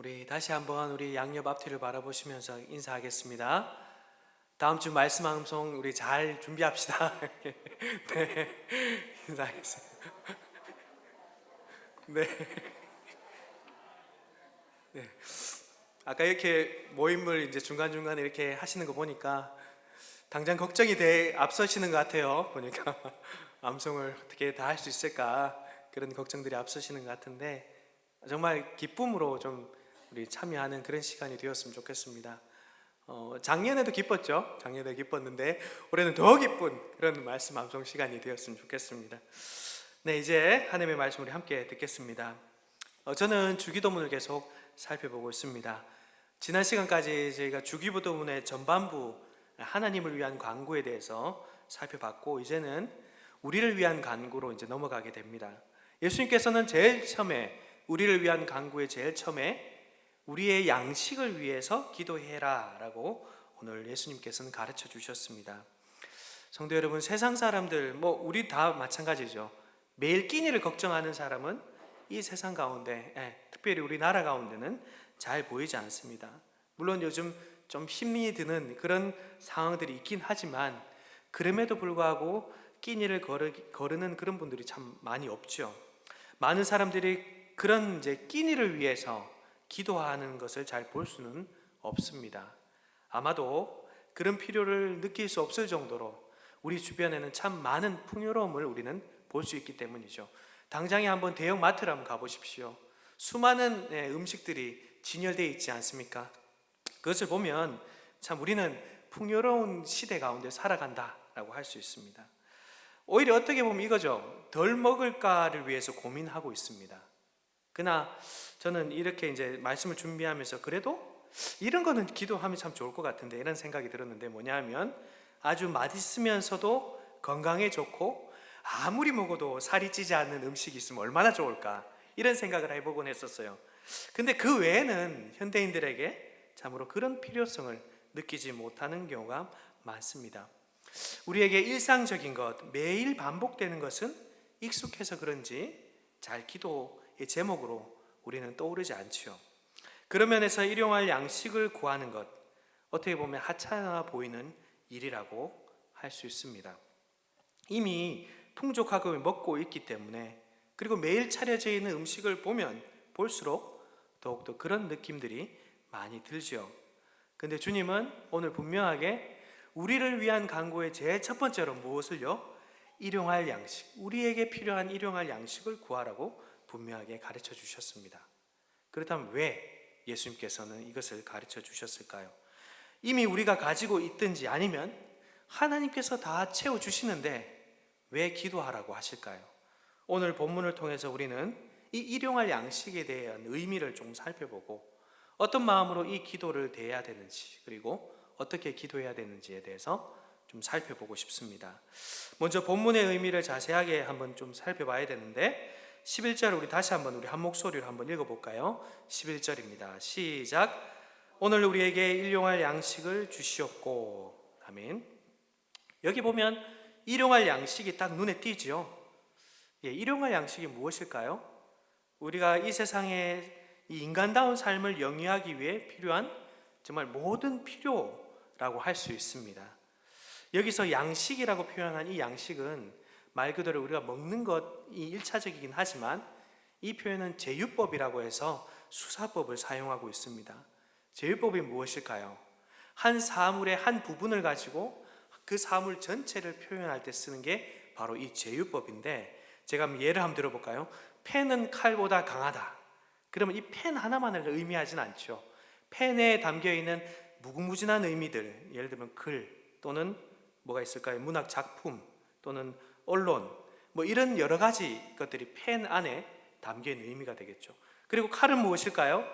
우리 다시 한번 우리 양옆 앞뒤를 바라보시면서 인사하겠습니다. 다음 주 말씀 방송 우리 잘 준비합시다. 네, 인사하겠습니다. 네, 네. 아까 이렇게 모임을 이제 중간중간에 이렇게 하시는 거 보니까 당장 걱정이 돼 앞서시는 것 같아요. 보니까 암송을 어떻게 다 할 수 있을까 그런 걱정들이 앞서시는 것 같은데 정말 기쁨으로 좀 우리 참여하는 그런 시간이 되었으면 좋겠습니다. 작년에도 기뻤죠. 작년에도 기뻤는데 올해는 더 기쁜 그런 말씀 암송 시간이 되었으면 좋겠습니다. 네, 이제 하나님의 말씀 우리 함께 듣겠습니다. 저는 주기도문을 계속 살펴보고 있습니다. 지난 시간까지 저희가 주기도문의 전반부 하나님을 위한 간구에 대해서 살펴봤고 이제는 우리를 위한 간구로 이제 넘어가게 됩니다. 예수님께서는 제일 처음에 우리를 위한 간구에 제일 처음에 우리의 양식을 위해서 기도해라 라고 오늘 예수님께서는 가르쳐 주셨습니다. 성도 여러분, 세상 사람들 우리 다 마찬가지죠. 매일 끼니를 걱정하는 사람은 이 세상 가운데 특별히 우리나라 가운데는 잘 보이지 않습니다. 물론 요즘 좀 힘이 드는 그런 상황들이 있긴 하지만 그럼에도 불구하고 끼니를 거르는 그런 분들이 참 많이 없죠. 많은 사람들이 그런 이제 끼니를 위해서 기도하는 것을 잘 볼 수는 없습니다. 아마도 그런 필요를 느낄 수 없을 정도로 우리 주변에는 참 많은 풍요로움을 우리는 볼 수 있기 때문이죠. 당장에 한번 대형 마트를 한번 가보십시오. 수많은 음식들이 진열되어 있지 않습니까? 그것을 보면 참 우리는 풍요로운 시대 가운데 살아간다라고 할 수 있습니다. 오히려 어떻게 보면 이거죠. 덜 먹을까를 위해서 고민하고 있습니다. 그러나 저는 이렇게 이제 말씀을 준비하면서 그래도 이런 거는 기도하면 참 좋을 것 같은데 이런 생각이 들었는데 뭐냐 하면 아주 맛있으면서도 건강에 좋고 아무리 먹어도 살이 찌지 않는 음식이 있으면 얼마나 좋을까 이런 생각을 해보곤 했었어요. 근데 그 외에는 현대인들에게 참으로 그런 필요성을 느끼지 못하는 경우가 많습니다. 우리에게 일상적인 것, 매일 반복되는 것은 익숙해서 그런지 잘 기도의 제목으로 우리는 떠오르지 않지요. 그런 면에서 일용할 양식을 구하는 것, 어떻게 보면 하찮아 보이는 일이라고 할 수 있습니다. 이미 풍족하게 먹고 있기 때문에 그리고 매일 차려져 있는 음식을 보면 볼수록 더욱더 그런 느낌들이 많이 들죠. 근데 주님은 오늘 분명하게 우리를 위한 간구의 제일 첫 번째로 무엇을요? 일용할 양식, 우리에게 필요한 일용할 양식을 구하라고 분명하게 가르쳐 주셨습니다. 그렇다면 왜 예수님께서는 이것을 가르쳐 주셨을까요? 이미 우리가 가지고 있든지 아니면 하나님께서 다 채워주시는데 왜 기도하라고 하실까요? 오늘 본문을 통해서 우리는 이 일용할 양식에 대한 의미를 좀 살펴보고 어떤 마음으로 이 기도를 대해야 되는지 그리고 어떻게 기도해야 되는지에 대해서 좀 살펴보고 싶습니다. 먼저 본문의 의미를 자세하게 한번 좀 살펴봐야 되는데 11절 우리 다시 한번 우리 한 목소리로 한번 읽어볼까요? 11절입니다. 시작. 오늘 우리에게 일용할 양식을 주시옵고. 아멘. 여기 보면 일용할 양식이 딱 눈에 띄죠. 일용할 양식이 무엇일까요? 우리가 이 세상에 이 인간다운 삶을 영위하기 위해 필요한 정말 모든 필요라고 할 수 있습니다. 여기서 양식이라고 표현한 이 양식은 말 그대로 우리가 먹는 것이 1차적이긴 하지만 이 표현은 제유법이라고 해서 수사법을 사용하고 있습니다. 제유법이 무엇일까요? 한 사물의 한 부분을 가지고 그 사물 전체를 표현할 때 쓰는 게 바로 이 제유법인데 제가 예를 한번 들어볼까요? 펜은 칼보다 강하다. 그러면 이 펜 하나만을 의미하진 않죠. 펜에 담겨있는 무궁무진한 의미들, 예를 들면 글 또는 뭐가 있을까요? 문학 작품 또는 언론 이런 여러 가지 것들이 펜 안에 담겨있는 의미가 되겠죠. 그리고 칼은 무엇일까요?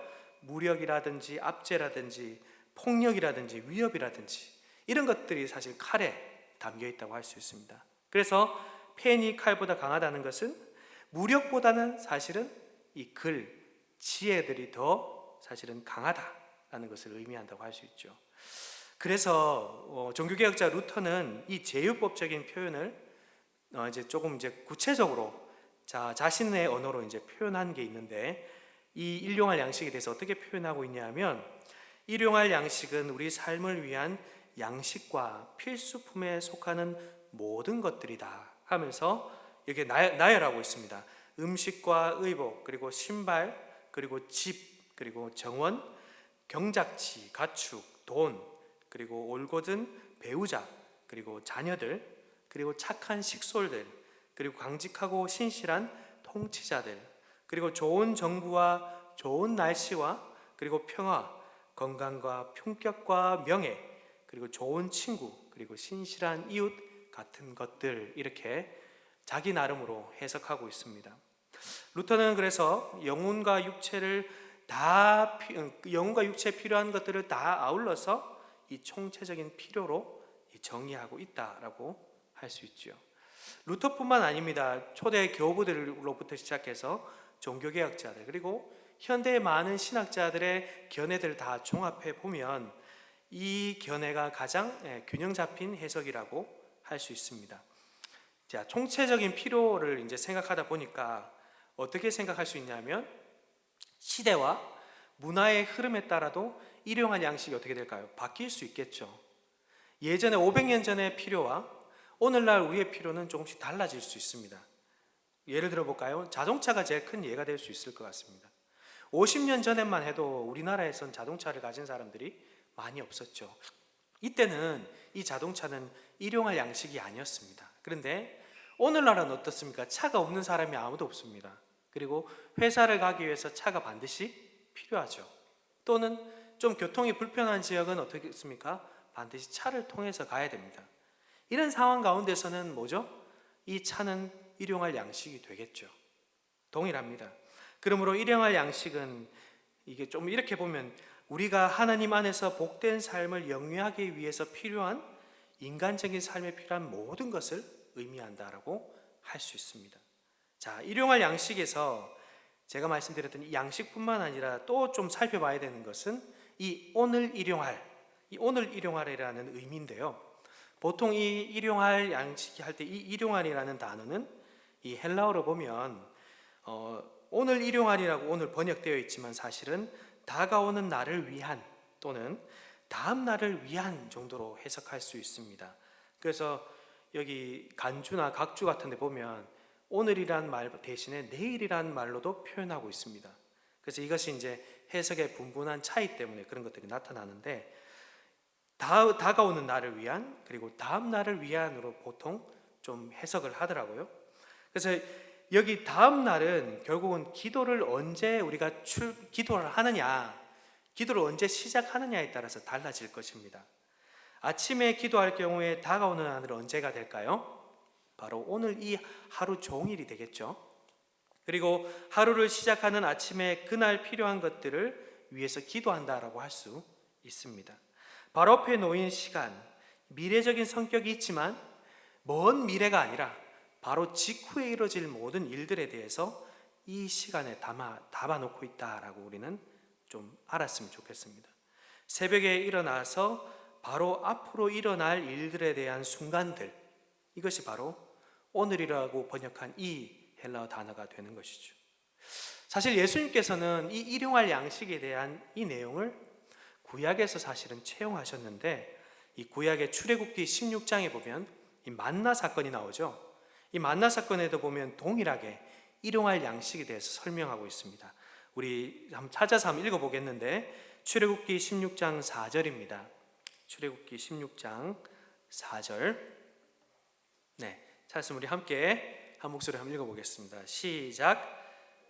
무력이라든지 압제라든지 폭력이라든지 위협이라든지 이런 것들이 사실 칼에 담겨있다고 할 수 있습니다. 그래서 펜이 칼보다 강하다는 것은 무력보다는 사실은 이 글, 지혜들이 더 사실은 강하다라는 것을 의미한다고 할 수 있죠. 그래서 종교개혁자 루터는 이 제유법적인 표현을 이제 조금 구체적으로 자신의 언어로 이제 표현한 게 있는데 이 일용할 양식에 대해서 어떻게 표현하고 있냐면, 일용할 양식은 우리 삶을 위한 양식과 필수품에 속하는 모든 것들이다 하면서 이렇게 나열하고 있습니다. 음식과 의복, 그리고 신발, 그리고 집, 그리고 정원, 경작치, 가축, 돈, 그리고 올곧은 배우자, 그리고 자녀들, 그리고 착한 식솔들, 그리고 강직하고 신실한 통치자들, 그리고 좋은 정부와 좋은 날씨와 그리고 평화, 건강과 품격과 명예, 그리고 좋은 친구, 그리고 신실한 이웃 같은 것들, 이렇게 자기 나름으로 해석하고 있습니다. 루터는 그래서 영혼과 육체에 필요한 것들을 다 아울러서 이 총체적인 필요로 정의하고 있다라고 할 수 있죠. 루터뿐만 아닙니다. 초대 교부들로부터 시작해서 종교개혁자들, 그리고 현대의 많은 신학자들의 견해들을 다 종합해 보면 이 견해가 가장 균형 잡힌 해석이라고 할 수 있습니다. 자, 총체적인 필요를 이제 생각하다 보니까 어떻게 생각할 수 있냐면, 시대와 문화의 흐름에 따라도 일용할 양식이 어떻게 될까요? 바뀔 수 있겠죠. 예전에 500년 전의 필요와 오늘날 우리의 필요는 조금씩 달라질 수 있습니다. 예를 들어 볼까요? 자동차가 제일 큰 예가 될 수 있을 것 같습니다. 50년 전에만 해도 우리나라에선 자동차를 가진 사람들이 많이 없었죠. 이때는 이 자동차는 일용할 양식이 아니었습니다. 그런데 오늘날은 어떻습니까? 차가 없는 사람이 아무도 없습니다. 그리고 회사를 가기 위해서 차가 반드시 필요하죠. 또는 좀 교통이 불편한 지역은 어떻겠습니까? 반드시 차를 통해서 가야 됩니다. 이런 상황 가운데서는 뭐죠? 이 차는 일용할 양식이 되겠죠. 동일합니다. 그러므로 일용할 양식은 이게 좀 이렇게 보면 우리가 하나님 안에서 복된 삶을 영위하기 위해서 필요한 인간적인 삶에 필요한 모든 것을 의미한다라고 할 수 있습니다. 자, 일용할 양식에서 제가 말씀드렸던 이 양식뿐만 아니라 또 좀 살펴봐야 되는 것은 이 오늘 일용할이라는 의미인데요. 보통 이 일용할 양식이 할 때 이 일용할이라는 단어는 이 헬라어로 보면 오늘 일용할이라고 오늘 번역되어 있지만 사실은 다가오는 날을 위한 또는 다음 날을 위한 정도로 해석할 수 있습니다. 그래서 여기 간주나 각주 같은 데 보면 오늘이란 말 대신에 내일이란 말로도 표현하고 있습니다. 그래서 이것이 이제 해석의 분분한 차이 때문에 그런 것들이 나타나는데, 다가오는 날을 위한 그리고 다음 날을 위한으로 보통 좀 해석을 하더라고요. 그래서 여기 다음 날은 결국은 기도를 언제 우리가 기도를 하느냐, 기도를 언제 시작하느냐에 따라서 달라질 것입니다. 아침에 기도할 경우에 다가오는 날은 언제가 될까요? 바로 오늘 이 하루 종일이 되겠죠. 그리고 하루를 시작하는 아침에 그날 필요한 것들을 위해서 기도한다라고 할 수 있습니다. 바로 앞에 놓인 시간, 미래적인 성격이 있지만 먼 미래가 아니라 바로 직후에 이루어질 모든 일들에 대해서 이 시간에 담아놓고 있다라고 우리는 좀 알았으면 좋겠습니다. 새벽에 일어나서 바로 앞으로 일어날 일들에 대한 순간들, 이것이 바로 오늘이라고 번역한 이 헬라어 단어가 되는 것이죠. 사실 예수님께서는 이 일용할 양식에 대한 이 내용을 구약에서 사실은 채용하셨는데, 이 구약의 출애굽기 16장에 보면 이 만나 사건이 나오죠. 이 만나 사건에도 보면 동일하게 일용할 양식에 대해서 설명하고 있습니다. 우리 한번 찾아서 한번 읽어보겠는데, 출애굽기 16장 4절입니다. 출애굽기 16장 4절. 네, 찾았으면 우리 함께 한 목소리 한번 읽어보겠습니다. 시작.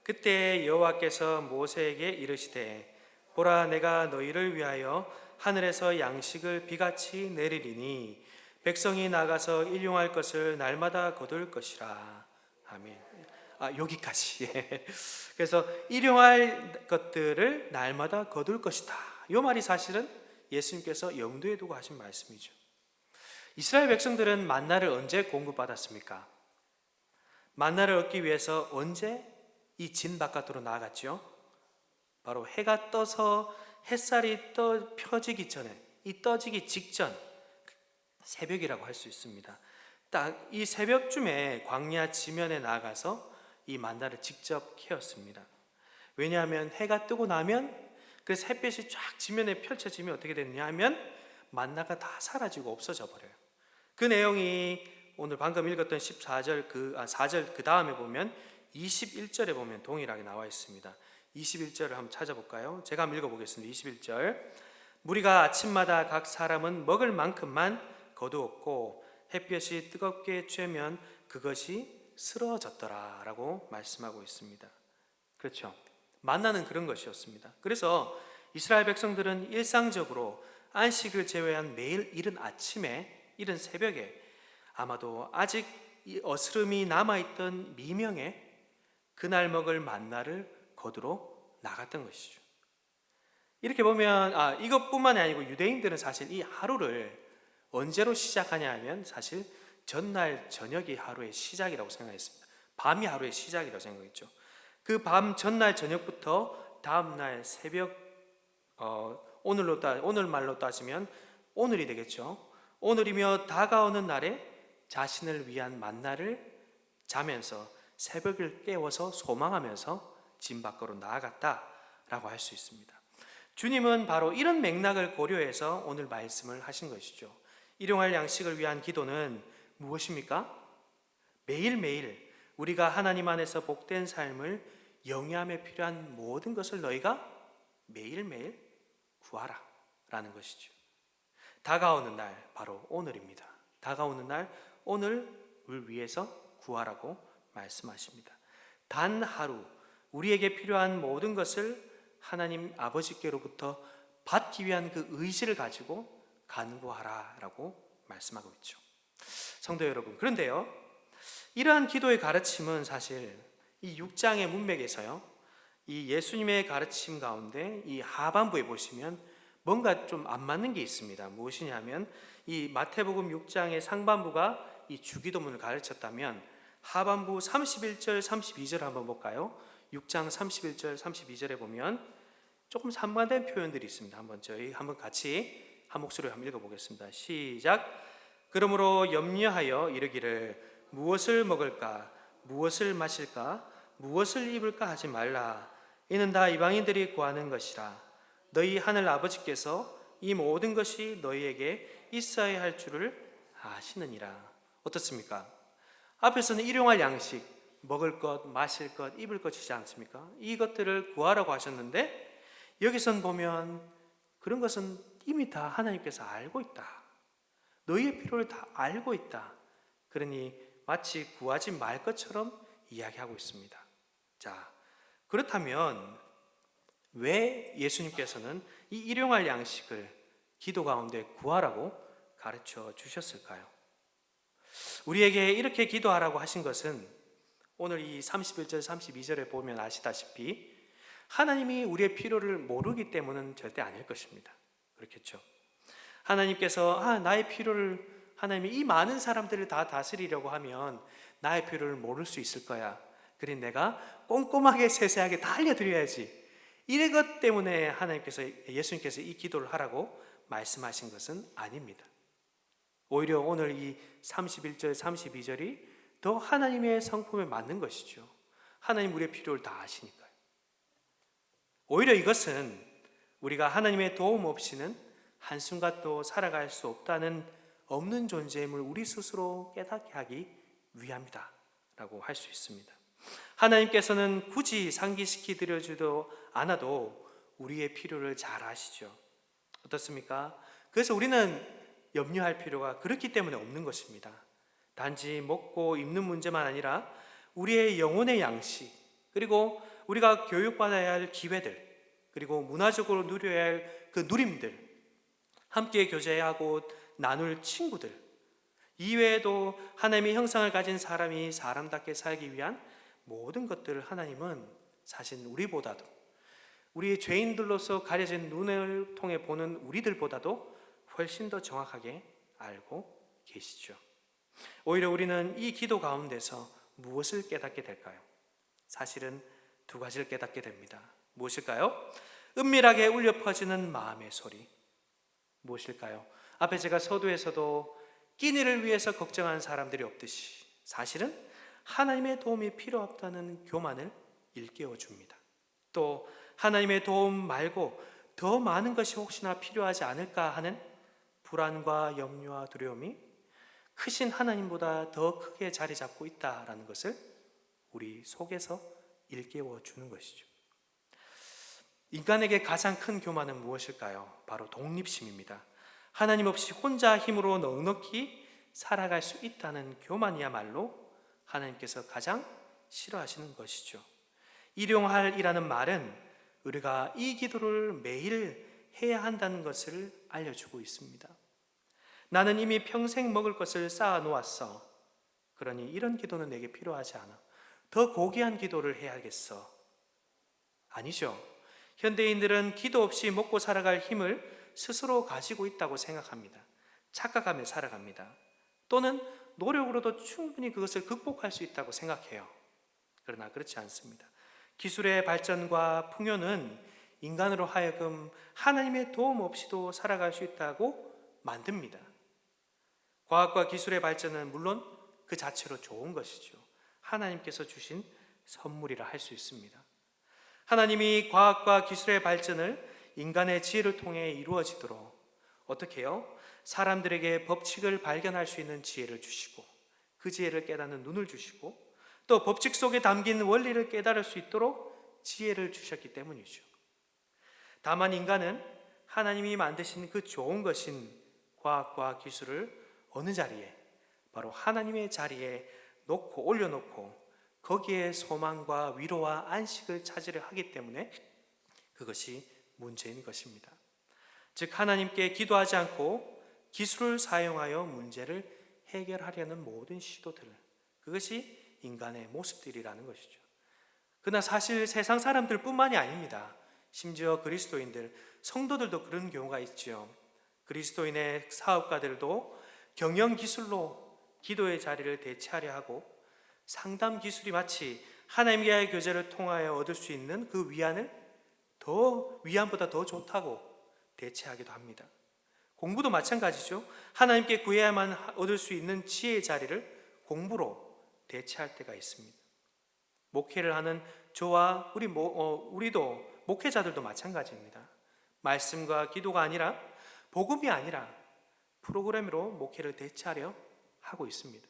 그때 여호와께서 모세에게 이르시되, 보라, 내가 너희를 위하여 하늘에서 양식을 비같이 내리리니 백성이 나가서 일용할 것을 날마다 거둘 것이라. 아멘. 여기까지. 그래서 일용할 것들을 날마다 거둘 것이다. 이 말이 사실은 예수님께서 염두에 두고 하신 말씀이죠. 이스라엘 백성들은 만나를 언제 공급받았습니까? 만나를 얻기 위해서 언제 이 진 바깥으로 나아갔죠? 바로 해가 떠서 햇살이 펴지기 전에, 이 떠지기 직전 새벽이라고 할 수 있습니다. 딱 이 새벽쯤에 광야 지면에 나가서 이 만나를 직접 캐었습니다. 왜냐하면 해가 뜨고 나면, 그래서 햇볕이 쫙 지면에 펼쳐지면 어떻게 되느냐 하면 만나가 다 사라지고 없어져 버려요. 그 내용이 오늘 방금 읽었던 14절 4절 그 다음에 보면 21절에 보면 동일하게 나와 있습니다. 21절을 한번 찾아볼까요? 제가 한번 읽어보겠습니다. 21절. 무리가 아침마다 각 사람은 먹을 만큼만 거두었고 햇볕이 뜨겁게 쬐면 그것이 쓰러졌더라 라고 말씀하고 있습니다. 그렇죠. 만나는 그런 것이었습니다. 그래서 이스라엘 백성들은 일상적으로 안식을 제외한 매일 이른 아침에, 이른 새벽에 아마도 아직 이 어스름이 남아있던 미명에 그날 먹을 만나를 거두러 나갔던 것이죠. 이렇게 보면 이것뿐만이 아니고 유대인들은 사실 이 하루를 언제로 시작하냐 하면 사실 전날 저녁이 하루의 시작이라고 생각했습니다. 밤이 하루의 시작이라고 생각했죠. 그 밤 전날 저녁부터 다음날 새벽, 오늘 말로 따지면 오늘이 되겠죠. 오늘이며 다가오는 날에 자신을 위한 만나를 자면서 새벽을 깨워서 소망하면서 진 밖으로 나아갔다라고 할 수 있습니다. 주님은 바로 이런 맥락을 고려해서 오늘 말씀을 하신 것이죠. 일용할 양식을 위한 기도는 무엇입니까? 매일매일 우리가 하나님 안에서 복된 삶을 영위함에 필요한 모든 것을 너희가 매일매일 구하라 라는 것이죠. 다가오는 날, 바로 오늘입니다. 다가오는 날, 오늘을 위해서 구하라고 말씀하십니다. 단 하루 우리에게 필요한 모든 것을 하나님 아버지께로부터 받기 위한 그 의지를 가지고 간구하라라고 말씀하고 있죠. 성도 여러분, 그런데요, 이러한 기도의 가르침은 사실 이 6장의 문맥에서요, 이 예수님의 가르침 가운데 이 하반부에 보시면 뭔가 좀 안 맞는 게 있습니다. 무엇이냐면 이 마태복음 6장의 상반부가 이 주기도문을 가르쳤다면 하반부 31절 32절 한번 볼까요? 6장 31절 32절에 보면 조금 상반된 표현들이 있습니다. 저희 한번 같이 한 목소리로 한번 읽어보겠습니다. 시작. 그러므로 염려하여 이르기를 무엇을 먹을까, 무엇을 마실까, 무엇을 입을까 하지 말라. 이는 다 이방인들이 구하는 것이라. 너희 하늘 아버지께서 이 모든 것이 너희에게 있어야 할 줄을 아시느니라. 어떻습니까? 앞에서는 일용할 양식, 먹을 것, 마실 것, 입을 것이지 않습니까? 이것들을 구하라고 하셨는데 여기선 보면 그런 것은 이미 다 하나님께서 알고 있다. 너희의 필요를 다 알고 있다. 그러니 마치 구하지 말 것처럼 이야기하고 있습니다. 자, 그렇다면 왜 예수님께서는 이 일용할 양식을 기도 가운데 구하라고 가르쳐 주셨을까요? 우리에게 이렇게 기도하라고 하신 것은 오늘 이 31절 32절에 보면 아시다시피 하나님이 우리의 필요를 모르기 때문은 절대 아닐 것입니다. 그렇겠죠? 하나님께서 나의 필요를, 하나님이 이 많은 사람들을 다 다스리려고 하면 나의 필요를 모를 수 있을 거야. 그래 내가 꼼꼼하게 세세하게 다 알려드려야지. 이런 것 때문에 예수님께서 이 기도를 하라고 말씀하신 것은 아닙니다. 오히려 오늘 이 31절 32절이 더 하나님의 성품에 맞는 것이죠. 하나님 우리의 필요를 다 아시니까요. 오히려 이것은 우리가 하나님의 도움 없이는 한순간도 살아갈 수 없는 존재임을 우리 스스로 깨닫게 하기 위함이다 라고 할 수 있습니다. 하나님께서는 굳이 상기시키 드려주도 않아도 우리의 필요를 잘 아시죠. 어떻습니까? 그래서 우리는 염려할 필요가 그렇기 때문에 없는 것입니다. 단지 먹고 입는 문제만 아니라 우리의 영혼의 양식, 그리고 우리가 교육받아야 할 기회들, 그리고 문화적으로 누려야 할 그 누림들, 함께 교제하고 나눌 친구들, 이외에도 하나님의 형상을 가진 사람이 사람답게 살기 위한 모든 것들을 하나님은 사실 우리보다도, 우리 죄인들로서 가려진 눈을 통해 보는 우리들보다도 훨씬 더 정확하게 알고 계시죠. 오히려 우리는 이 기도 가운데서 무엇을 깨닫게 될까요? 사실은 두 가지를 깨닫게 됩니다. 무엇일까요? 은밀하게 울려 퍼지는 마음의 소리. 무엇일까요? 앞에 제가 서두에서도 끼니를 위해서 걱정하는 사람들이 없듯이 사실은 하나님의 도움이 필요 없다는 교만을 일깨워 줍니다. 또 하나님의 도움 말고 더 많은 것이 혹시나 필요하지 않을까 하는 불안과 염려와 두려움이 크신 하나님보다 더 크게 자리 잡고 있다라는 것을 우리 속에서 일깨워 주는 것이죠. 인간에게 가장 큰 교만은 무엇일까요? 바로 독립심입니다. 하나님 없이 혼자 힘으로 넉넉히 살아갈 수 있다는 교만이야말로 하나님께서 가장 싫어하시는 것이죠. 일용할이라는 말은 우리가 이 기도를 매일 해야 한다는 것을 알려주고 있습니다. 나는 이미 평생 먹을 것을 쌓아 놓았어. 그러니 이런 기도는 내게 필요하지 않아. 더 고귀한 기도를 해야겠어. 아니죠. 현대인들은 기도 없이 먹고 살아갈 힘을 스스로 가지고 있다고 생각합니다. 착각하며 살아갑니다. 또는 노력으로도 충분히 그것을 극복할 수 있다고 생각해요. 그러나 그렇지 않습니다. 기술의 발전과 풍요는 인간으로 하여금 하나님의 도움 없이도 살아갈 수 있다고 만듭니다. 과학과 기술의 발전은 물론 그 자체로 좋은 것이죠. 하나님께서 주신 선물이라 할 수 있습니다. 하나님이 과학과 기술의 발전을 인간의 지혜를 통해 이루어지도록 어떻게 해요? 사람들에게 법칙을 발견할 수 있는 지혜를 주시고 그 지혜를 깨닫는 눈을 주시고 또 법칙 속에 담긴 원리를 깨달을 수 있도록 지혜를 주셨기 때문이죠. 다만 인간은 하나님이 만드신 그 좋은 것인 과학과 기술을 어느 자리에? 바로 하나님의 자리에 놓고 올려놓고 거기에 소망과 위로와 안식을 찾으려 하기 때문에 그것이 문제인 것입니다. 즉 하나님께 기도하지 않고 기술을 사용하여 문제를 해결하려는 모든 시도들, 그것이 인간의 모습들이라는 것이죠. 그러나 사실 세상 사람들 뿐만이 아닙니다. 심지어 그리스도인들, 성도들도 그런 경우가 있죠. 그리스도인의 사업가들도 경영 기술로 기도의 자리를 대체하려 하고 상담 기술이 마치 하나님과의 교제를 통하여 얻을 수 있는 그 위안보다 더 좋다고 대체하기도 합니다. 공부도 마찬가지죠. 하나님께 구해야만 얻을 수 있는 지혜의 자리를 공부로 대체할 때가 있습니다. 목회를 하는 저와 우리도 목회자들도 마찬가지입니다. 말씀과 기도가 아니라 복음이 아니라 프로그램으로 목회를 대체하려 하고 있습니다.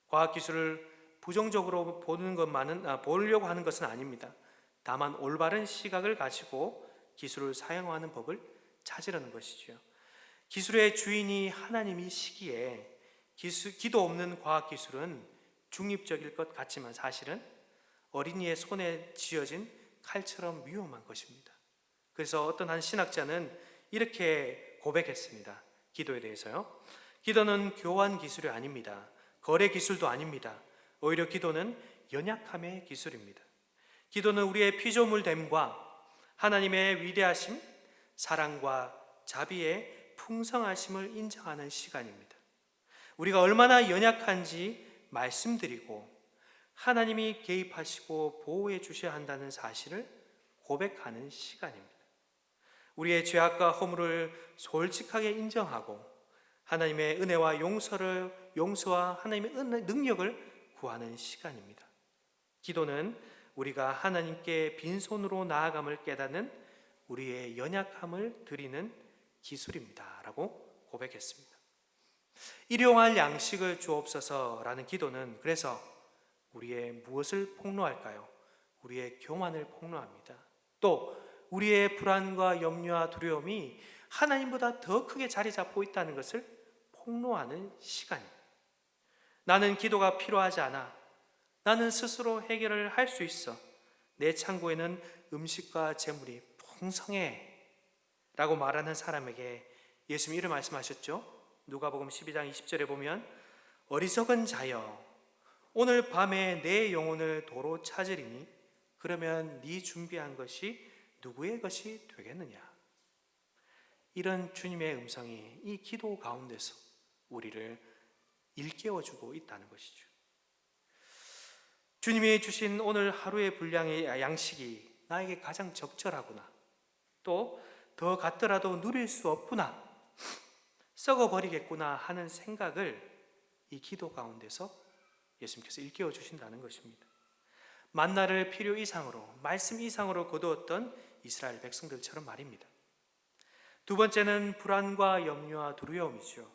과학기술을 부정적으로 보려고 하는 것은 아닙니다. 다만 올바른 시각을 가지고 기술을 사용하는 법을 찾으려는 것이죠. 기술의 주인이 하나님이시기에 기도 없는 과학기술은 중립적일 것 같지만 사실은 어린이의 손에 쥐어진 칼처럼 위험한 것입니다. 그래서 어떤 한 신학자는 이렇게 고백했습니다. 기도에 대해서요. 기도는 교환 기술이 아닙니다. 거래 기술도 아닙니다. 오히려 기도는 연약함의 기술입니다. 기도는 우리의 피조물됨과 하나님의 위대하심, 사랑과 자비의 풍성하심을 인정하는 시간입니다. 우리가 얼마나 연약한지 말씀드리고 하나님이 개입하시고 보호해 주셔야 한다는 사실을 고백하는 시간입니다. 우리의 죄악과 허물을 솔직하게 인정하고 하나님의 은혜와 용서와 하나님의 능력을 구하는 시간입니다. 기도는 우리가 하나님께 빈손으로 나아감을 깨닫는 우리의 연약함을 드리는 기술입니다 라고 고백했습니다. 일용할 양식을 주옵소서라는 기도는 그래서 우리의 무엇을 폭로할까요? 우리의 교만을 폭로합니다. 또 우리의 불안과 염려와 두려움이 하나님보다 더 크게 자리 잡고 있다는 것을 폭로하는 시간입니다. 나는 기도가 필요하지 않아. 나는 스스로 해결을 할 수 있어. 내 창고에는 음식과 재물이 풍성해 라고 말하는 사람에게 예수님이 이런 말씀하셨죠. 누가복음 12장 20절에 보면 어리석은 자여 오늘 밤에 내 영혼을 도로 찾으리니 그러면 네 준비한 것이 누구의 것이 되겠느냐. 이런 주님의 음성이 이 기도 가운데서 우리를 일깨워주고 있다는 것이죠. 주님이 주신 오늘 하루의 분량의 양식이 나에게 가장 적절하구나. 또 더 갖더라도 누릴 수 없구나. 썩어버리겠구나 하는 생각을 이 기도 가운데서 예수님께서 일깨워 주신다는 것입니다. 만나를 필요 이상으로, 말씀 이상으로 거두었던 이스라엘 백성들처럼 말입니다. 두 번째는 불안과 염려와 두려움이죠.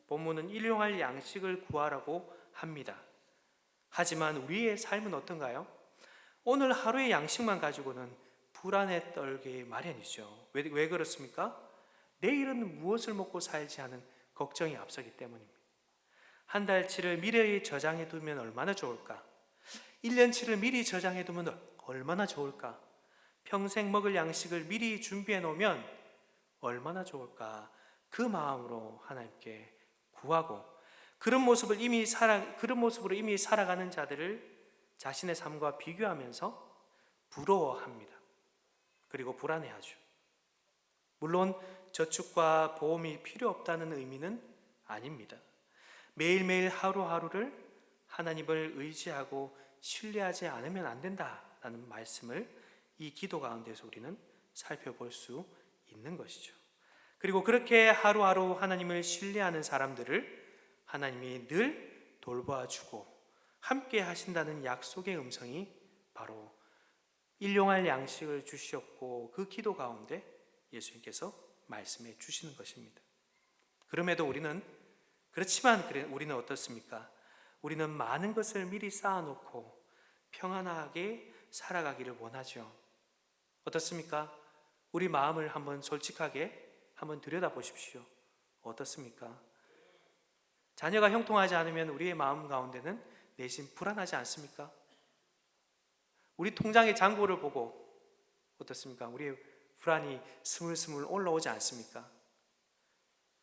본문은 일용할 양식을 구하라고 합니다. 하지만 우리의 삶은 어떤가요? 오늘 하루의 양식만 가지고는 불안에 떨기 마련이죠. 왜 그렇습니까? 내일은 무엇을 먹고 살지 하는 걱정이 앞서기 때문입니다. 한 달치를 미래에 저장해 두면 얼마나 좋을까? 1년치를 미리 저장해 두면 얼마나 좋을까? 평생 먹을 양식을 미리 준비해 놓으면 얼마나 좋을까? 그 마음으로 하나님께 구하고 그런 모습으로 이미 살아가는 자들을 자신의 삶과 비교하면서 부러워합니다. 그리고 불안해하죠. 물론 저축과 보험이 필요 없다는 의미는 아닙니다. 매일매일 하루하루를 하나님을 의지하고 신뢰하지 않으면 안 된다라는 말씀을 이 기도 가운데서 우리는 살펴볼 수 있는 것이죠. 그리고 그렇게 하루하루 하나님을 신뢰하는 사람들을 하나님이 늘 돌봐주고 함께 하신다는 약속의 음성이 바로 일용할 양식을 주시옵고 그 기도 가운데 예수님께서 말씀해 주시는 것입니다. 그렇지만 우리는 어떻습니까? 우리는 많은 것을 미리 쌓아놓고 평안하게 살아가기를 원하죠. 어떻습니까? 우리 마음을 한번 솔직하게 한번 들여다보십시오. 어떻습니까? 자녀가 형통하지 않으면 우리의 마음 가운데는 내심 불안하지 않습니까? 우리 통장의 잔고를 보고 어떻습니까? 우리의 불안이 스물스물 올라오지 않습니까?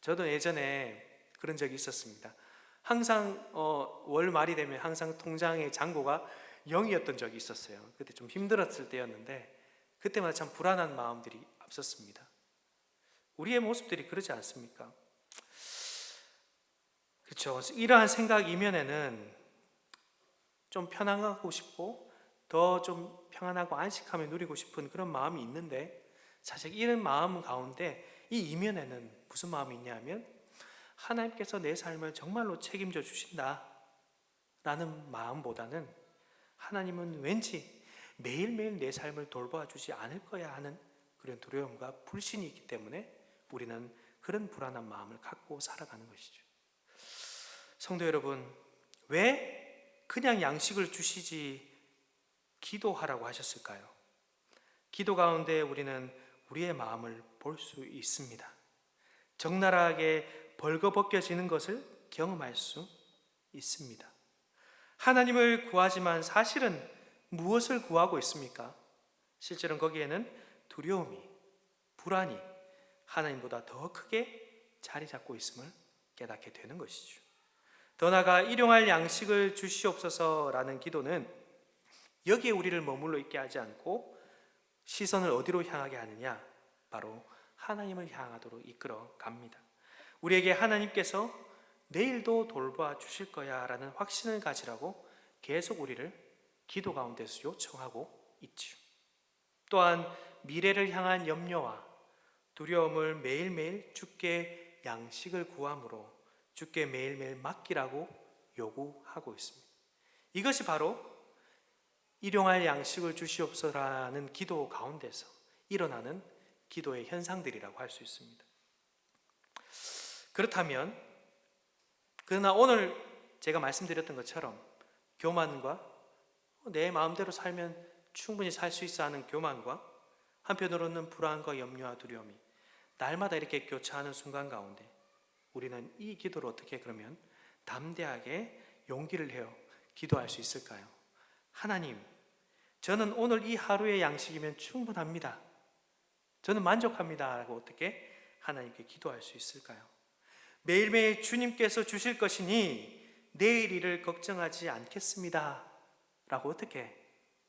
저도 예전에 그런 적이 있었습니다. 항상 월 말이 되면 항상 통장의 잔고가 0이었던 적이 있었어요. 그때 좀 힘들었을 때였는데 그때마다 참 불안한 마음들이 앞섰습니다. 우리의 모습들이 그러지 않습니까? 그렇죠. 이러한 생각 이면에는 좀 편안하고 싶고 더 좀 평안하고 안식함을 누리고 싶은 그런 마음이 있는데 사실 이런 마음 가운데 이 이면에는 무슨 마음이 있냐면 하나님께서 내 삶을 정말로 책임져 주신다 라는 마음보다는 하나님은 왠지 매일매일 내 삶을 돌봐 주지 않을 거야 하는 그런 두려움과 불신이 있기 때문에 우리는 그런 불안한 마음을 갖고 살아가는 것이죠. 성도 여러분, 왜 그냥 양식을 주시지 기도하라고 하셨을까요? 기도 가운데 우리는 우리의 마음을 볼 수 있습니다. 적나라하게 벌거벗겨지는 것을 경험할 수 있습니다. 하나님을 구하지만 사실은 무엇을 구하고 있습니까? 실제로는 거기에는 두려움이, 불안이 하나님보다 더 크게 자리 잡고 있음을 깨닫게 되는 것이죠. 더 나아가 일용할 양식을 주시옵소서라는 기도는 여기에 우리를 머물러 있게 하지 않고 시선을 어디로 향하게 하느냐? 바로 하나님을 향하도록 이끌어 갑니다. 우리에게 하나님께서 내일도 돌봐 주실 거야 라는 확신을 가지라고 계속 우리를 기도 가운데서 요청하고 있죠. 또한 미래를 향한 염려와 두려움을 매일매일 주께 양식을 구함으로 주께 매일매일 맡기라고 요구하고 있습니다. 이것이 바로 일용할 양식을 주시옵소서라는 기도 가운데서 일어나는 기도의 현상들이라고 할 수 있습니다. 그렇다면 그러나 오늘 제가 말씀드렸던 것처럼 교만과 내 마음대로 살면 충분히 살 수 있어 하는 교만과 한편으로는 불안과 염려와 두려움이 날마다 이렇게 교차하는 순간 가운데 우리는 이 기도를 어떻게 그러면 담대하게 용기를 내어 기도할 수 있을까요? 하나님, 저는 오늘 이 하루의 양식이면 충분합니다. 저는 만족합니다. 라고 어떻게 하나님께 기도할 수 있을까요? 매일매일 주님께서 주실 것이니 내일 일을 걱정하지 않겠습니다. 라고 어떻게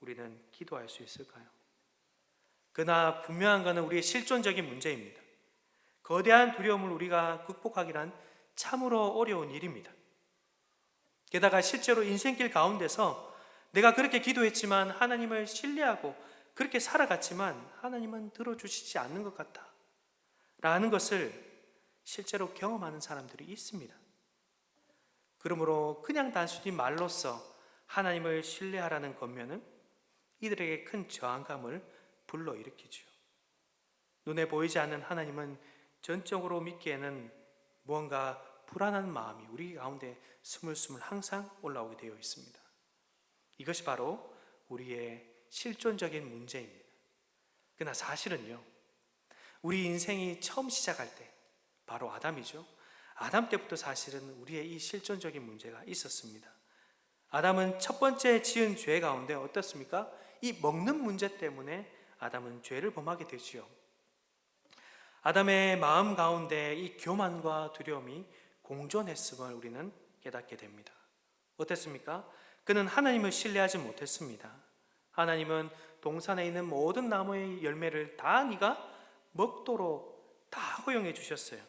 우리는 기도할 수 있을까요? 그러나 분명한 것은 우리의 실존적인 문제입니다. 거대한 두려움을 우리가 극복하기란 참으로 어려운 일입니다. 게다가 실제로 인생길 가운데서 내가 그렇게 기도했지만 하나님을 신뢰하고 그렇게 살아갔지만 하나님은 들어주시지 않는 것 같다 라는 것을 실제로 경험하는 사람들이 있습니다. 그러므로 그냥 단순히 말로써 하나님을 신뢰하라는 권면은 이들에게 큰 저항감을 불러일으키죠. 눈에 보이지 않는 하나님은 전적으로 믿기에는 무언가 불안한 마음이 우리 가운데 스물스물 항상 올라오게 되어 있습니다. 이것이 바로 우리의 실존적인 문제입니다. 그러나 사실은요, 우리 인생이 처음 시작할 때 바로 아담이죠. 아담 때부터 사실은 우리의 이 실존적인 문제가 있었습니다. 아담은 첫 번째 지은 죄 가운데 어떻습니까? 이 먹는 문제 때문에 아담은 죄를 범하게 되지요. 아담의 마음 가운데 이 교만과 두려움이 공존했음을 우리는 깨닫게 됩니다. 어땠습니까? 그는 하나님을 신뢰하지 못했습니다. 하나님은 동산에 있는 모든 나무의 열매를 다 네가 먹도록 다 허용해 주셨어요.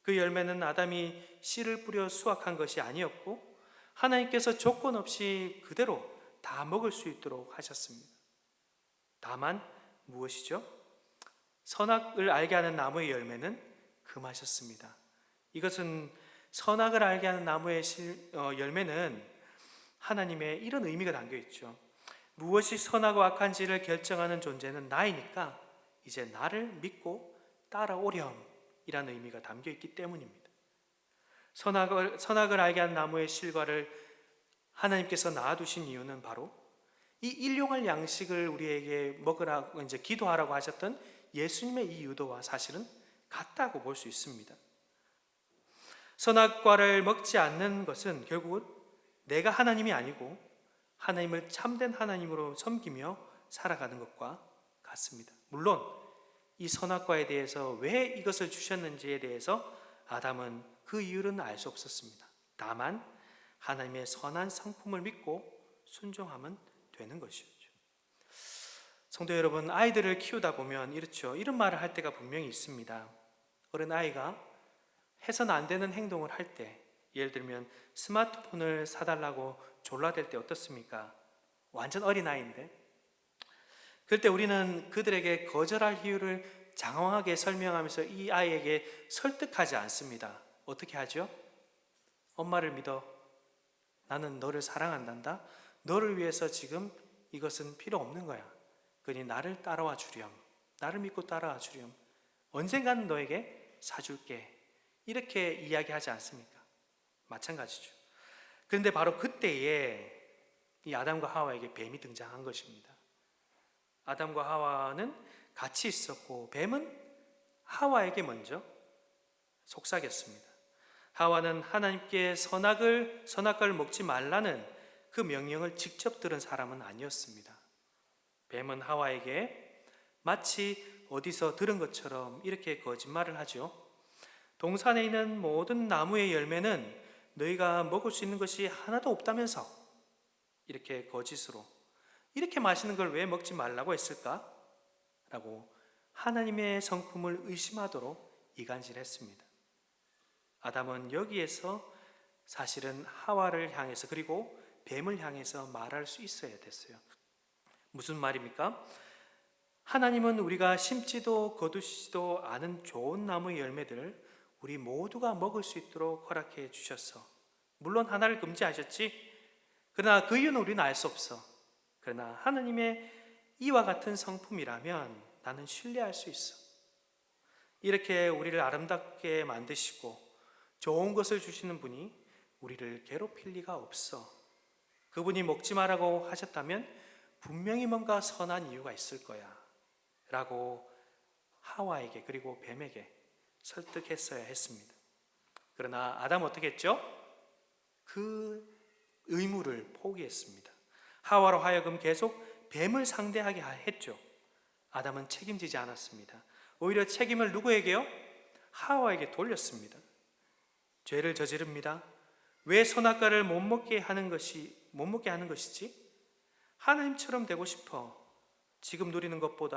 그 열매는 아담이 씨를 뿌려 수확한 것이 아니었고 하나님께서 조건 없이 그대로 다 먹을 수 있도록 하셨습니다. 다만 무엇이죠? 선악을 알게 하는 나무의 열매는 금하셨습니다. 이것은 선악을 알게 하는 나무의 열매는 하나님의 이런 의미가 담겨 있죠. 무엇이 선하고 악한지를 결정하는 존재는 나이니까 이제 나를 믿고 따라오렴이라는 의미가 담겨 있기 때문입니다. 선악을 알게 하는 나무의 실과를 하나님께서 낳아두신 이유는 바로 이 일용할 양식을 우리에게 먹으라고 이제 기도하라고 하셨던 예수님의 이 유도와 사실은 같다고 볼 수 있습니다. 선악과를 먹지 않는 것은 결국은 내가 하나님이 아니고 하나님을 참된 하나님으로 섬기며 살아가는 것과 같습니다. 물론 이 선악과에 대해서 왜 이것을 주셨는지에 대해서 아담은 그 이유는 알 수 없었습니다. 다만 하나님의 선한 성품을 믿고 순종하면 되는 것이었죠. 성도 여러분, 아이들을 키우다 보면 이렇죠. 이런 말을 할 때가 분명히 있습니다. 어른 아이가 해서는 안 되는 행동을 할 때, 예를 들면 스마트폰을 사달라고 졸라댈 때 어떻습니까? 완전 어린아이인데 그럴 때 우리는 그들에게 거절할 이유를 장황하게 설명하면서 이 아이에게 설득하지 않습니다. 어떻게 하죠? 엄마를 믿어. 나는 너를 사랑한단다. 너를 위해서 지금 이것은 필요 없는 거야. 그러니 나를 따라와 주렴. 나를 믿고 따라와 주렴. 언젠가는 너에게 사줄게. 이렇게 이야기하지 않습니까? 마찬가지죠. 그런데 바로 그때에 이 아담과 하와에게 뱀이 등장한 것입니다. 아담과 하와는 같이 있었고 뱀은 하와에게 먼저 속삭였습니다. 하와는 하나님께 선악과를 먹지 말라는 그 명령을 직접 들은 사람은 아니었습니다. 뱀은 하와에게 마치 어디서 들은 것처럼 이렇게 거짓말을 하죠. 동산에 있는 모든 나무의 열매는 너희가 먹을 수 있는 것이 하나도 없다면서 이렇게 거짓으로 이렇게 맛있는 걸 왜 먹지 말라고 했을까? 라고 하나님의 성품을 의심하도록 이간질했습니다. 아담은 여기에서 사실은 하와를 향해서 그리고 뱀을 향해서 말할 수 있어야 됐어요. 무슨 말입니까? 하나님은 우리가 심지도 거두시지도 않은 좋은 나무의 열매들을 우리 모두가 먹을 수 있도록 허락해 주셨어. 물론 하나를 금지하셨지. 그러나 그 이유는 우리는 알 수 없어. 그러나 하나님의 이와 같은 성품이라면 나는 신뢰할 수 있어. 이렇게 우리를 아름답게 만드시고 좋은 것을 주시는 분이 우리를 괴롭힐 리가 없어. 그분이 먹지 말라고 하셨다면 분명히 뭔가 선한 이유가 있을 거야 라고 하와에게 그리고 뱀에게 설득했어야 했습니다. 그러나 아담은 어떻게 했죠? 그 의무를 포기했습니다. 하와로 하여금 계속 뱀을 상대하게 했죠. 아담은 책임지지 않았습니다. 오히려 책임을 누구에게요? 하와에게 돌렸습니다. 죄를 저지릅니다. 왜 선악과를 못 먹게 하는 것이지? 하나님처럼 되고 싶어. 지금 누리는 것과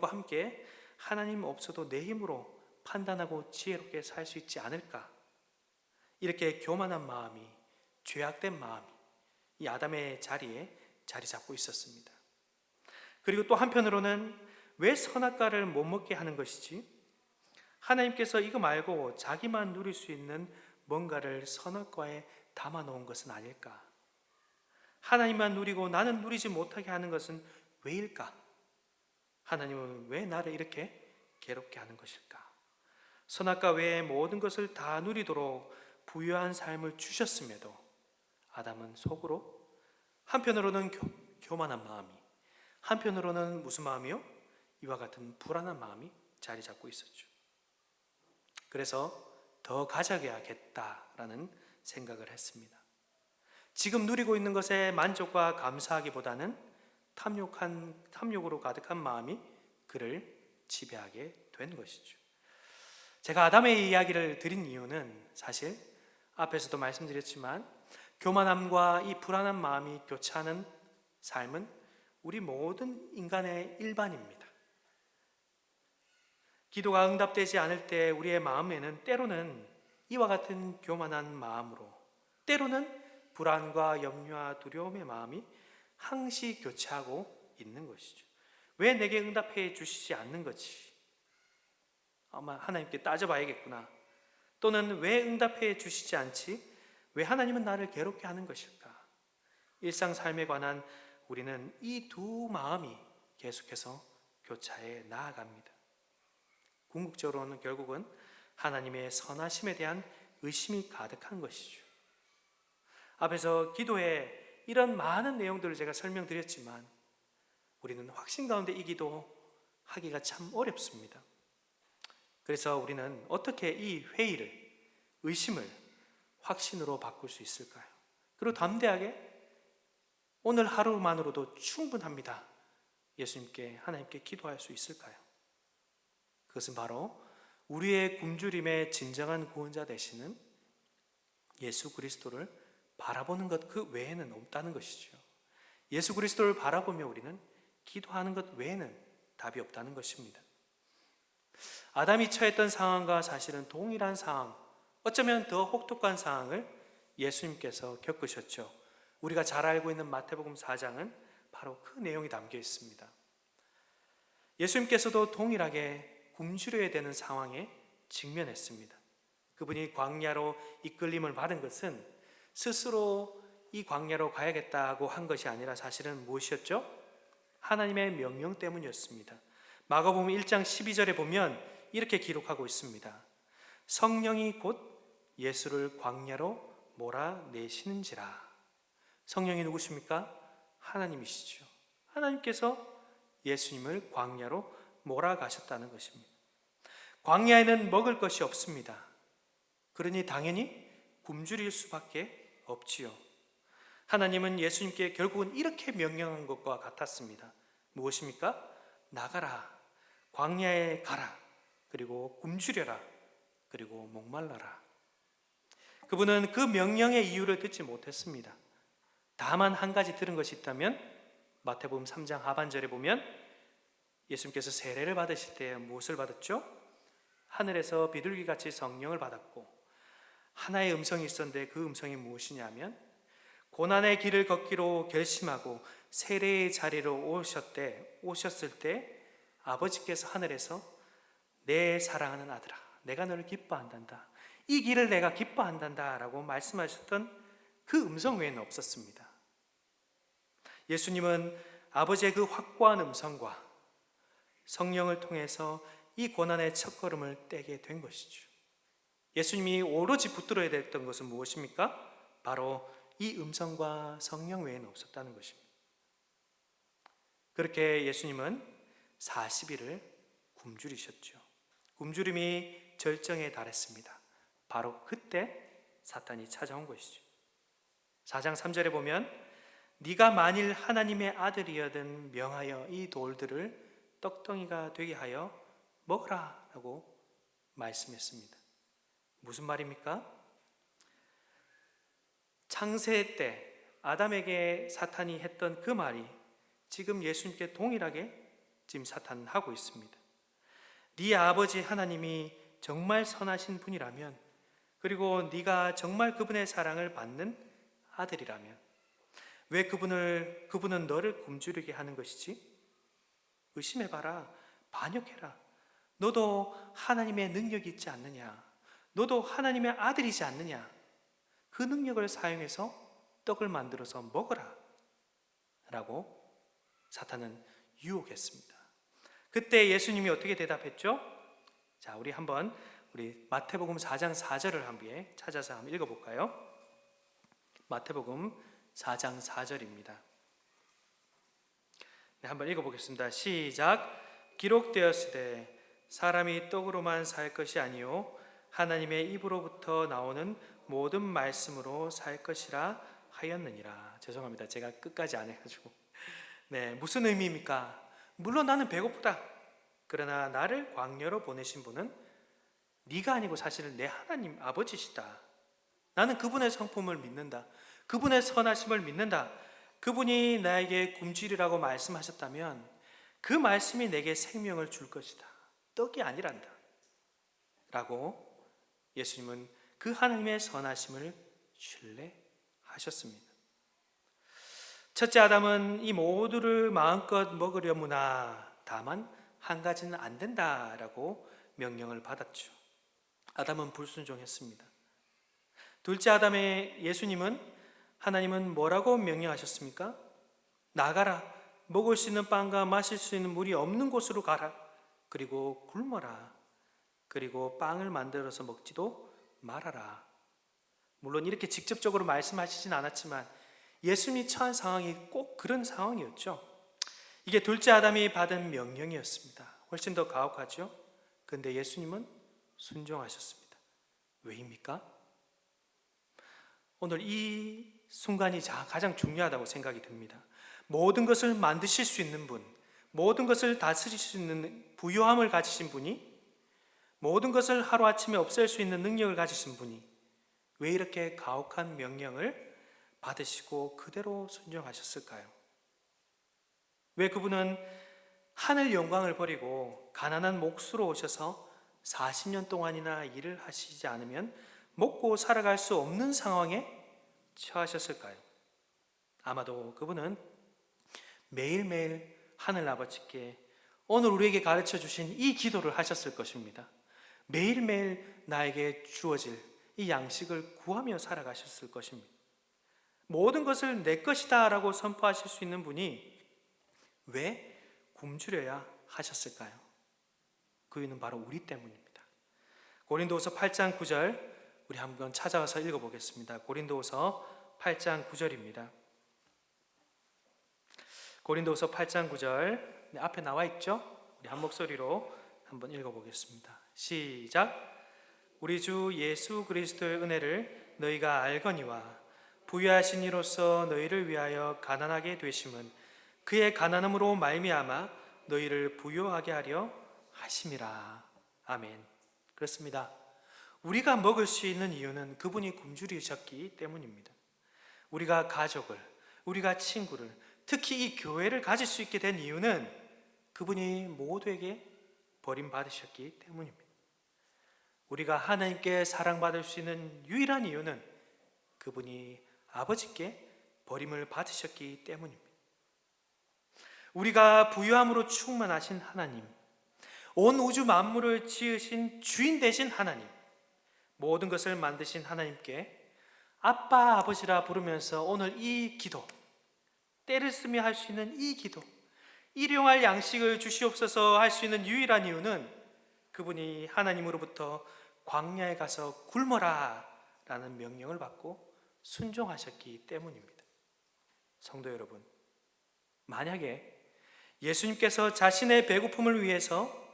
함께 하나님 없어도 내 힘으로 판단하고 지혜롭게 살 수 있지 않을까? 이렇게 교만한 마음이, 죄악된 마음이 이 아담의 자리에 자리 잡고 있었습니다. 그리고 또 한편으로는 왜 선악과를 못 먹게 하는 것이지? 하나님께서 이거 말고 자기만 누릴 수 있는 뭔가를 선악과에 담아 놓은 것은 아닐까? 하나님만 누리고 나는 누리지 못하게 하는 것은 왜일까? 하나님은 왜 나를 이렇게 괴롭게 하는 것일까? 선악과 외의 모든 것을 다 누리도록 부유한 삶을 주셨음에도 아담은 속으로 한편으로는 교만한 마음이, 한편으로는 무슨 마음이요? 이와 같은 불안한 마음이 자리 잡고 있었죠. 그래서 더 가져야겠다라는 생각을 했습니다. 지금 누리고 있는 것에 만족과 감사하기보다는 탐욕으로 가득한 마음이 그를 지배하게 된 것이죠. 제가 아담의 이야기를 드린 이유는 사실 앞에서도 말씀드렸지만 교만함과 이 불안한 마음이 교차하는 삶은 우리 모든 인간의 일반입니다. 기도가 응답되지 않을 때 우리의 마음에는 때로는 이와 같은 교만한 마음으로, 때로는 불안과 염려와 두려움의 마음이 항시 교차하고 있는 것이죠. 왜 내게 응답해 주시지 않는 거지? 아마 하나님께 따져봐야겠구나. 또는 왜 응답해 주시지 않지? 왜 하나님은 나를 괴롭게 하는 것일까? 일상 삶에 관한 우리는 이 두 마음이 계속해서 교차해 나아갑니다. 궁극적으로는 결국은 하나님의 선하심에 대한 의심이 가득한 것이죠. 앞에서 기도에 이런 많은 내용들을 제가 설명드렸지만 우리는 확신 가운데 이 기도 하기가 참 어렵습니다. 그래서 우리는 어떻게 이 회의를, 의심을 확신으로 바꿀 수 있을까요? 그리고 담대하게 오늘 하루만으로도 충분합니다. 예수님께, 하나님께 기도할 수 있을까요? 그것은 바로 우리의 굶주림의 진정한 구원자 되시는 예수 그리스도를 바라보는 것 그 외에는 없다는 것이죠. 예수 그리스도를 바라보며 우리는 기도하는 것 외에는 답이 없다는 것입니다. 아담이 처했던 상황과 사실은 동일한 상황, 어쩌면 더 혹독한 상황을 예수님께서 겪으셨죠. 우리가 잘 알고 있는 마태복음 4장은 바로 그 내용이 담겨 있습니다. 예수님께서도 동일하게 굶주려야 되는 상황에 직면했습니다. 그분이 광야로 이끌림을 받은 것은 스스로 이 광야로 가야겠다고 한 것이 아니라 사실은 무엇이었죠? 하나님의 명령 때문이었습니다. 마가복음 1장 12절에 보면 이렇게 기록하고 있습니다. 성령이 곧 예수를 광야로 몰아내시는지라. 성령이 누구십니까? 하나님이시죠. 하나님께서 예수님을 광야로 몰아가셨다는 것입니다. 광야에는 먹을 것이 없습니다. 그러니 당연히 굶주릴 수밖에 없지요. 하나님은 예수님께 결국은 이렇게 명령한 것과 같았습니다. 무엇입니까? 나가라, 광야에 가라, 그리고 굶주려라, 그리고 목말라라. 그분은 그 명령의 이유를 듣지 못했습니다. 다만 한 가지 들은 것이 있다면 마태복음 3장 하반절에 보면 예수님께서 세례를 받으실 때 무엇을 받았죠? 하늘에서 비둘기같이 성령을 받았고 하나의 음성이 있었는데 그 음성이 무엇이냐면 고난의 길을 걷기로 결심하고 세례의 자리로 오셨을 때 아버지께서 하늘에서 내 사랑하는 아들아, 내가 너를 기뻐한단다. 이 길을 내가 기뻐한단다 라고 말씀하셨던 그 음성 외에는 없었습니다. 예수님은 아버지의 그 확고한 음성과 성령을 통해서 이 고난의 첫걸음을 떼게 된 것이죠. 예수님이 오로지 붙들어야 됐던 것은 무엇입니까? 바로 이 음성과 성령 외에는 없었다는 것입니다. 그렇게 예수님은 40일을 굶주리셨죠. 굶주림이 절정에 달했습니다. 바로 그때 사탄이 찾아온 것이죠. 4장 3절에 보면 네가 만일 하나님의 아들이여든 명하여 이 돌들을 떡덩이가 되게 하여 먹으라 라고 말씀했습니다. 무슨 말입니까? 창세 때 아담에게 사탄이 했던 그 말이 지금 예수님께 동일하게 지금 사탄은 하고 있습니다. 네 아버지 하나님이 정말 선하신 분이라면, 그리고 네가 정말 그분의 사랑을 받는 아들이라면 왜 그분은 너를 굶주리게 하는 것이지? 의심해봐라. 반역해라. 너도 하나님의 능력이 있지 않느냐? 너도 하나님의 아들이지 않느냐? 그 능력을 사용해서 떡을 만들어서 먹어라. 라고 사탄은 유혹했습니다. 그때 예수님이 어떻게 대답했죠? 자, 우리 마태복음 4장 4절을 한번 찾아서 한번 읽어볼까요? 마태복음 4장 4절입니다. 네, 한번 읽어보겠습니다. 시작. 기록되었으되 사람이 떡으로만 살 것이 아니요 하나님의 입으로부터 나오는 모든 말씀으로 살 것이라 하였느니라. 죄송합니다. 제가 끝까지 안 해가지고. 네, 무슨 의미입니까? 물론 나는 배고프다. 그러나 나를 광야로 보내신 분은 네가 아니고 사실은 내 하나님 아버지시다. 나는 그분의 성품을 믿는다. 그분의 선하심을 믿는다. 그분이 나에게 굶주리라고 말씀하셨다면 그 말씀이 내게 생명을 줄 것이다. 떡이 아니란다. 라고 예수님은 그 하나님의 선하심을 신뢰하셨습니다. 첫째 아담은 이 모두를 마음껏 먹으려무나 다만 한 가지는 안 된다라고 명령을 받았죠. 아담은 불순종했습니다. 둘째 아담의 예수님은 하나님은 뭐라고 명령하셨습니까? 나가라. 먹을 수 있는 빵과 마실 수 있는 물이 없는 곳으로 가라. 그리고 굶어라. 그리고 빵을 만들어서 먹지도 말아라. 물론 이렇게 직접적으로 말씀하시진 않았지만 예수님이 처한 상황이 꼭 그런 상황이었죠. 이게 둘째 아담이 받은 명령이었습니다. 훨씬 더 가혹하죠. 그런데 예수님은 순종하셨습니다. 왜입니까? 오늘 이 순간이 가장 중요하다고 생각이 듭니다. 모든 것을 만드실 수 있는 분, 모든 것을 다스릴 수 있는 부요함을 가지신 분이, 모든 것을 하루아침에 없앨 수 있는 능력을 가지신 분이 왜 이렇게 가혹한 명령을 받으시고 그대로 순종하셨을까요? 왜 그분은 하늘 영광을 버리고 가난한 몫으로 오셔서 40년 동안이나 일을 하시지 않으면 먹고 살아갈 수 없는 상황에 처하셨을까요? 아마도 그분은 매일매일 하늘 아버지께 오늘 우리에게 가르쳐 주신 이 기도를 하셨을 것입니다. 매일매일 나에게 주어질 이 양식을 구하며 살아가셨을 것입니다. 모든 것을 내 것이다 라고 선포하실 수 있는 분이 왜 굶주려야 하셨을까요? 그 이유는 바로 우리 때문입니다. 고린도후서 8장 9절 우리 한번 찾아와서 읽어보겠습니다. 고린도후서 8장 9절입니다. 고린도후서 8장 9절 앞에 나와 있죠? 우리 한 목소리로 한번 읽어보겠습니다. 시작. 우리 주 예수 그리스도의 은혜를 너희가 알거니와 부유하신 이로써 너희를 위하여 가난하게 되심은 그의 가난함으로 말미암아 너희를 부유하게 하려 하심이라. 아멘. 그렇습니다. 우리가 먹을 수 있는 이유는 그분이 굶주리셨기 때문입니다. 우리가 가족을, 우리가 친구를, 특히 이 교회를 가질 수 있게 된 이유는 그분이 모두에게 버림받으셨기 때문입니다. 우리가 하나님께 사랑받을 수 있는 유일한 이유는 그분이 아버지께 버림을 받으셨기 때문입니다. 우리가 부유함으로 충만하신 하나님, 온 우주 만물을 지으신 주인 되신 하나님, 모든 것을 만드신 하나님께 아빠, 아버지라 부르면서 오늘 이 기도, 때를 쓰며 할 수 있는 이 기도, 일용할 양식을 주시옵소서 할 수 있는 유일한 이유는 그분이 하나님으로부터 광야에 가서 굶어라 라는 명령을 받고 순종하셨기 때문입니다. 성도 여러분, 만약에 예수님께서 자신의 배고픔을 위해서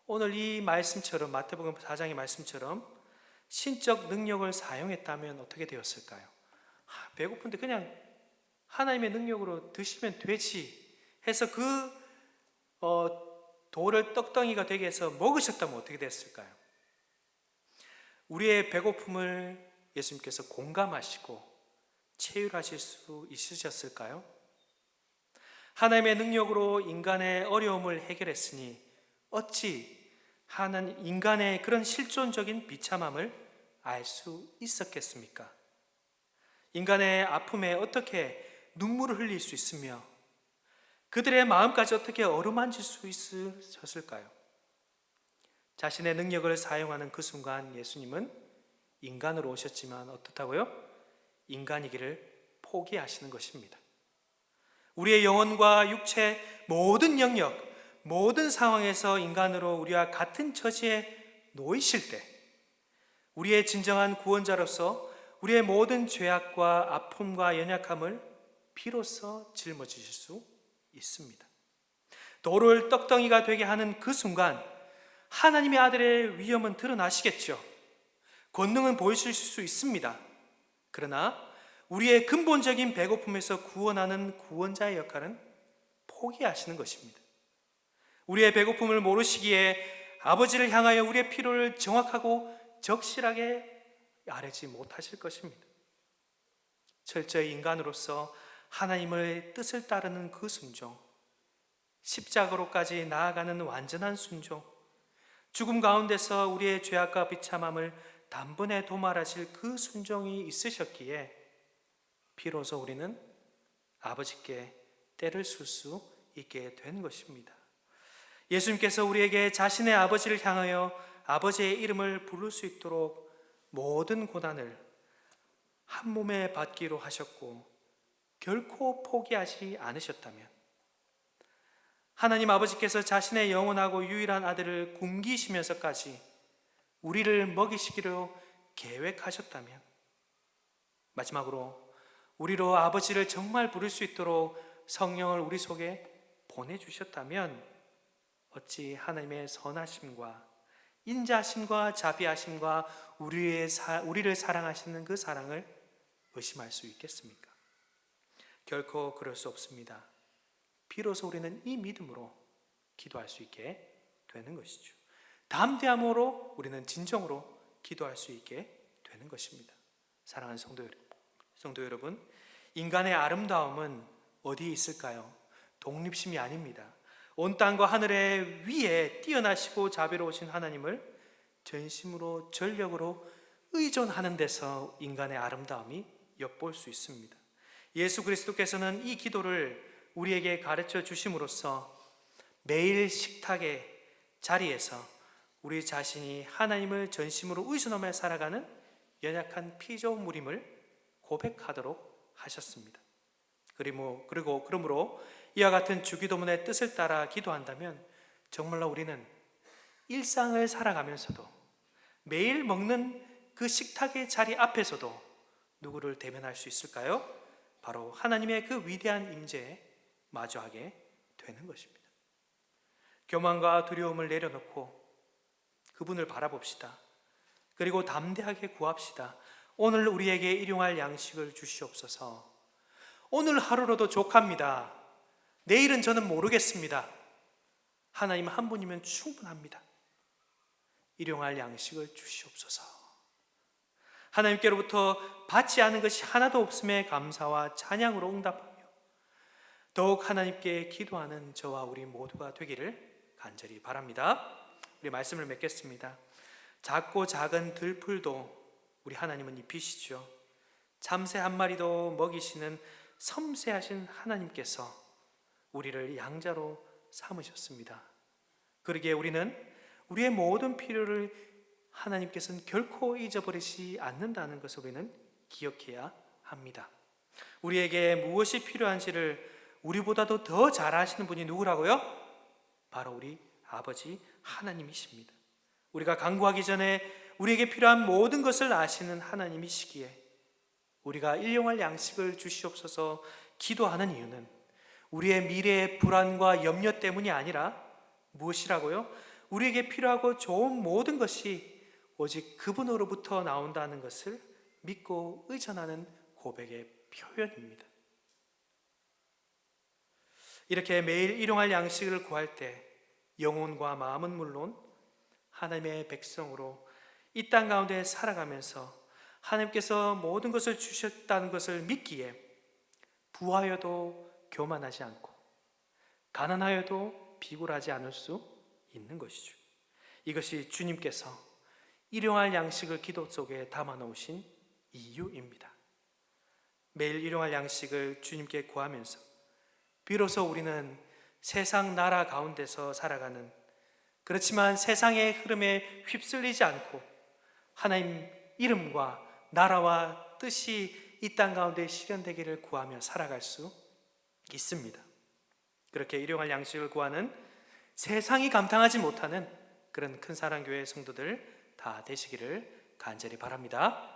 오늘 이 말씀처럼 마태복음 4장의 말씀처럼 신적 능력을 사용했다면 어떻게 되었을까요? 배고픈데 그냥 하나님의 능력으로 드시면 되지 해서 그 돌을 떡덩이가 되게 해서 먹으셨다면 어떻게 됐을까요? 우리의 배고픔을 예수님께서 공감하시고 체휼하실 수 있으셨을까요? 하나님의 능력으로 인간의 어려움을 해결했으니 어찌 인간의 그런 실존적인 비참함을 알 수 있었겠습니까? 인간의 아픔에 어떻게 눈물을 흘릴 수 있으며 그들의 마음까지 어떻게 어루만질 수 있으셨을까요? 자신의 능력을 사용하는 그 순간 예수님은 인간으로 오셨지만 어떻다고요? 인간이기를 포기하시는 것입니다. 우리의 영혼과 육체 모든 영역, 모든 상황에서 인간으로 우리와 같은 처지에 놓이실 때 우리의 진정한 구원자로서 우리의 모든 죄악과 아픔과 연약함을 비로소 짊어지실 수 있습니다. 돌을 떡덩이가 되게 하는 그 순간 하나님의 아들의 위엄은 드러나시겠죠. 권능은 보이실 수 있습니다. 그러나 우리의 근본적인 배고픔에서 구원하는 구원자의 역할은 포기하시는 것입니다. 우리의 배고픔을 모르시기에 아버지를 향하여 우리의 필요를 정확하고 적실하게 아뢰지 못하실 것입니다. 철저히 인간으로서 하나님의 뜻을 따르는 그 순종, 십자가로까지 나아가는 완전한 순종, 죽음 가운데서 우리의 죄악과 비참함을 단번에 도말하실 그 순종이 있으셨기에 비로소 우리는 아버지께 때를 쓸 수 있게 된 것입니다. 예수님께서 우리에게 자신의 아버지를 향하여 아버지의 이름을 부를 수 있도록 모든 고난을 한 몸에 받기로 하셨고 결코 포기하지 않으셨다면 하나님 아버지께서 자신의 영원하고 유일한 아들을 굶기시면서까지 우리를 먹이시기로 계획하셨다면, 마지막으로 우리로 아버지를 정말 부를 수 있도록 성령을 우리 속에 보내주셨다면 어찌 하나님의 선하심과 인자하심과 자비하심과 우리를 사랑하시는 그 사랑을 의심할 수 있겠습니까? 결코 그럴 수 없습니다. 비로소 우리는 이 믿음으로 기도할 수 있게 되는 것이죠. 담대함으로 우리는 진정으로 기도할 수 있게 되는 것입니다. 사랑하는 성도 여러분, 인간의 아름다움은 어디에 있을까요? 독립심이 아닙니다. 온 땅과 하늘의 위에 뛰어나시고 자비로우신 하나님을 전심으로 전력으로 의존하는 데서 인간의 아름다움이 엿볼 수 있습니다. 예수 그리스도께서는 이 기도를 우리에게 가르쳐 주심으로써 매일 식탁의 자리에서 우리 자신이 하나님을 전심으로 의존하며 살아가는 연약한 피조물임을 고백하도록 하셨습니다. 그러므로 이와 같은 주기도문의 뜻을 따라 기도한다면 정말로 우리는 일상을 살아가면서도 매일 먹는 그 식탁의 자리 앞에서도 누구를 대면할 수 있을까요? 바로 하나님의 그 위대한 임재에 마주하게 되는 것입니다. 교만과 두려움을 내려놓고 그분을 바라봅시다. 그리고 담대하게 구합시다. 오늘 우리에게 일용할 양식을 주시옵소서. 오늘 하루로도 족합니다. 내일은 저는 모르겠습니다. 하나님 한 분이면 충분합니다. 일용할 양식을 주시옵소서. 하나님께로부터 받지 않은 것이 하나도 없음에 감사와 찬양으로 응답하며 더욱 하나님께 기도하는 저와 우리 모두가 되기를 간절히 바랍니다. 우리 말씀을 맺겠습니다. 작고 작은 들풀도 우리 하나님은 입히시죠. 참새 한 마리도 먹이시는 섬세하신 하나님께서 우리를 양자로 삼으셨습니다. 그러기에 우리는 우리의 모든 필요를 하나님께서는 결코 잊어버리지 않는다는 것을 우리는 기억해야 합니다. 우리에게 무엇이 필요한지를 우리보다도 더 잘 아시는 분이 누구라고요? 바로 우리 아버지 하나님이십니다. 우리가 간구하기 전에 우리에게 필요한 모든 것을 아시는 하나님이시기에 우리가 일용할 양식을 주시옵소서 기도하는 이유는 우리의 미래의 불안과 염려 때문이 아니라 무엇이라고요? 우리에게 필요하고 좋은 모든 것이 오직 그분으로부터 나온다는 것을 믿고 의존하는 고백의 표현입니다. 이렇게 매일 일용할 양식을 구할 때 영혼과 마음은 물론 하나님의 백성으로 이 땅 가운데 살아가면서 하나님께서 모든 것을 주셨다는 것을 믿기에 부하여도 교만하지 않고 가난하여도 비굴하지 않을 수 있는 것이죠. 이것이 주님께서 일용할 양식을 기도 속에 담아 놓으신 이유입니다. 매일 일용할 양식을 주님께 구하면서 비로소 우리는 세상 나라 가운데서 살아가는, 그렇지만 세상의 흐름에 휩쓸리지 않고 하나님 이름과 나라와 뜻이 이 땅 가운데 실현되기를 구하며 살아갈 수 있습니다. 그렇게 일용할 양식을 구하는 세상이 감당하지 못하는 그런 큰 사랑교회 성도들 다 되시기를 간절히 바랍니다.